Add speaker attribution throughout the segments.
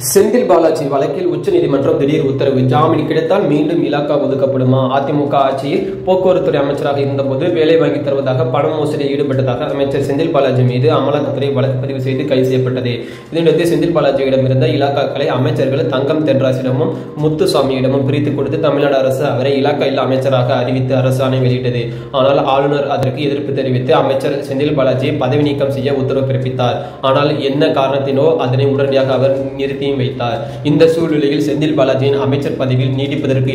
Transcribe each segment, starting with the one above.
Speaker 1: செந்தில் பாலாஜி வழக்கில் உச்சநீதிமன்றம் திடீர் உத்தரவு. ஜாமீன் கிடைத்தால் மீண்டும் இலாக்கா ஒதுக்கப்படுமா? அதிமுக ஆட்சியில் போக்குவரத்துறை அமைச்சராக இருந்தபோது வேலை வாங்கி தருவதாக பண மோசடியில் ஈடுபட்டதாக அமைச்சர் செந்தில் பாலாஜி மீது அமலாக்கத்துறை வழக்கு பதிவு செய்து கைது செய்யப்பட்டது. இதனிடையே செந்தில் பாலாஜியிடமிருந்த இலாக்காக்களை அமைச்சர்கள் தங்கம் தென்ராசிடமும் முத்துசாமியிடமும் பிரித்துக் கொடுத்து தமிழ்நாடு அரசு அவரை இலாக்கா இல்ல அமைச்சராக அறிவித்து அரசாணை வெளியிட்டது. ஆனால் ஆளுநர் அதற்கு எதிர்ப்பு தெரிவித்து அமைச்சர் செந்தில் பாலாஜியை பதவி நீக்கம் செய்ய உத்தரவு பிறப்பித்தார். ஆனால் என்ன காரணத்தினோ அதனை உடனடியாக அவர் நிறுத்தி வைத்தார். இந்த சூழ்நிலையில் செந்தில் பாலாஜியின் அமைச்சர் பதவியில் நீடிப்பதற்கு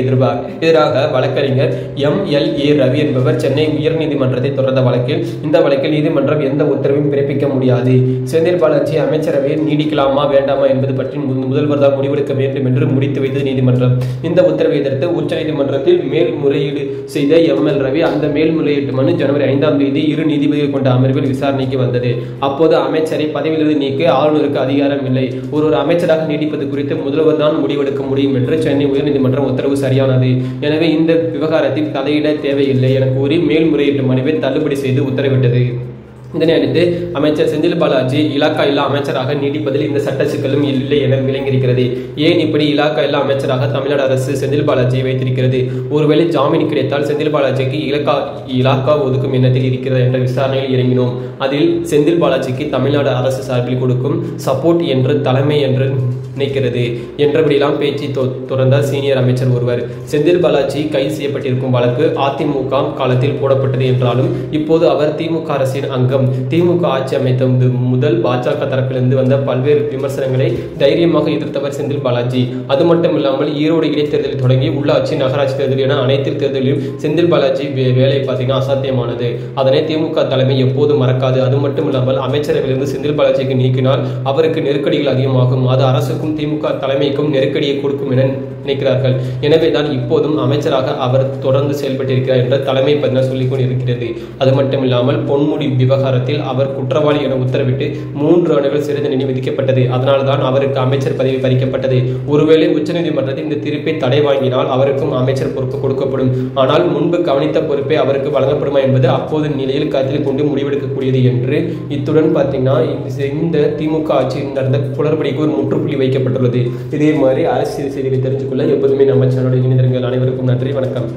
Speaker 1: எதிராக வழக்கறிஞர் MLA ரவி என்பவர் சென்னை உயர்நீதிமன்றத்தை தொடர்ந்த வழக்கில் இந்த வழக்கில் நீதிமன்றம் எந்த உத்தரவையும் பிறப்பிக்க முடியாது, செந்தில் பாலாஜி அமைச்சரவையில் நீடிக்கலாமா வேண்டாமா என்பது பற்றி முதல்வர் தான் முடிவெடுக்க வேண்டும் என்று முடித்து வைத்தது நீதிமன்றம். இந்த உத்தரவை எதிர்த்து உச்சநீதிமன்றத்தில் மேல்முறையீடு செய்த ML ரவி அந்த மேல்முறையீட்டு மனு ஜனவரி 5ஆம் தேதி இரு நீதிபதிகள் கொண்ட அமர்வில் விசாரணைக்கு வந்தது. அப்போது அமைச்சரை பதவியிலிருந்து நீக்க ஆளுநருக்கு அதிகாரம் இல்லை, ஒரு அமைச்சராக நீடிப்பது குறித்து முதல்வர் தான் முடிவெடுக்க முடியும் என்று சென்னை உயர்நீதிமன்றம் உத்தரவு சரியானது. எனவே இந்த விவகாரத்தில் தலையிட தேவையில்லை என கூறி மேல்முறையீட்டு மனுவை தள்ளுபடி செய்து உத்தரவிட்டது. இதனை அடுத்து அமைச்சர் செந்தில் பாலாஜி இலாக்கா இல்லா அமைச்சராக நீடிப்பதில் இந்த சட்ட சிக்கலும் இல்லை என விளங்கியிருக்கிறது. ஏன் இப்படி இலாக்கா இல்லா அமைச்சராக தமிழ்நாடு அரசு செந்தில் பாலாஜியை வைத்திருக்கிறது? ஒருவேளை ஜாமீன் கிடைத்தால் செந்தில் பாலாஜிக்கு இலாக்கா ஒதுக்கும் எண்ணத்தில் இருக்கிறது என்ற விசாரணையில் இறங்கினோம். அதில் செந்தில் பாலாஜிக்கு தமிழ்நாடு அரசு சார்பில் கொடுக்கும் சப்போர்ட் என்று தலைமை என்று நினைக்கிறது என்றபடியெல்லாம் பேச்சு தொடர்ந்தார் சீனியர் அமைச்சர் ஒருவர். செந்தில் பாலாஜி கைது செய்யப்பட்டிருக்கும் வழக்கு அதிமுக காலத்தில் போடப்பட்டது என்றாலும் இப்போது அவர் திமுக அரசின் அங்கம். திமுக ஆட்சி அமைத்த முதல் பாஜக தரப்பிலிருந்து வந்த பல்வேறு விமர்சனங்களை தைரியமாக எதிர்த்தவர் செந்தில் பாலாஜி. அது மட்டுமில்லாமல் ஈரோடு இடைத்தேர்தலில் தொடங்கி உள்ளாட்சி நகராட்சி தேர்தல் என அனைத்து தேர்தலிலும் செந்தில் பாலாஜி வேலை பார்த்தீங்கன்னா அசாத்தியமானது. அதனை திமுக தலைமை எப்போதும் மறக்காது. அது மட்டுமில்லாமல் அமைச்சரவையிலிருந்து செந்தில் பாலாஜிக்கு நீக்கினால் அவருக்கு நெருக்கடிகள் அதிகமாகும், அது அரசுக்கும் திமுக தலைமைக்கும் நெருக்கடியை கொடுக்கும் என நினைக்கிறார்கள். எனவேதான் இப்போதும் அமைச்சராக அவர் தொடர்ந்து செயல்பட்டிருக்கிறார் என்ற தலைமை பதினார் சொல்லிக் கொண்டிருக்கிறது. அது மட்டுமில்லாமல் பொன்முடி விவகாரத்தில் அவர் குற்றவாளி என உத்தரவிட்டு 3 ஆண்டுகள் சிறை தண்டனை விதிக்கப்பட்டது. அதனால்தான் அவருக்கு அமைச்சர் பதவி பறிக்கப்பட்டது. ஒருவேளை உச்சநீதிமன்றத்தில் இந்த தீர்ப்பை தடை வாங்கினால் அவருக்கும் அமைச்சர் பொறுப்பு கொடுக்கப்படும். ஆனால் முன்பு கவனித்த பொறுப்பை அவருக்கு வழங்கப்படுமா என்பது அப்போது நிலையில் கருத்தில் கொண்டு முடிவெடுக்கக்கூடியது என்று இத்துடன் பார்த்தீங்கன்னா இந்த திமுக ஆட்சியில் நடந்த குளறுபடிக்கு ஒரு முற்றுப்புள்ளி வைக்கப்பட்டுள்ளது. இதே மாதிரி அரசியல் செய்திகளை தெரிஞ்சுக்கொள்ள எப்போதுமே நம்ம சேனலோட இணைந்திருங்கள். அனைவருக்கும் நன்றி, வணக்கம்.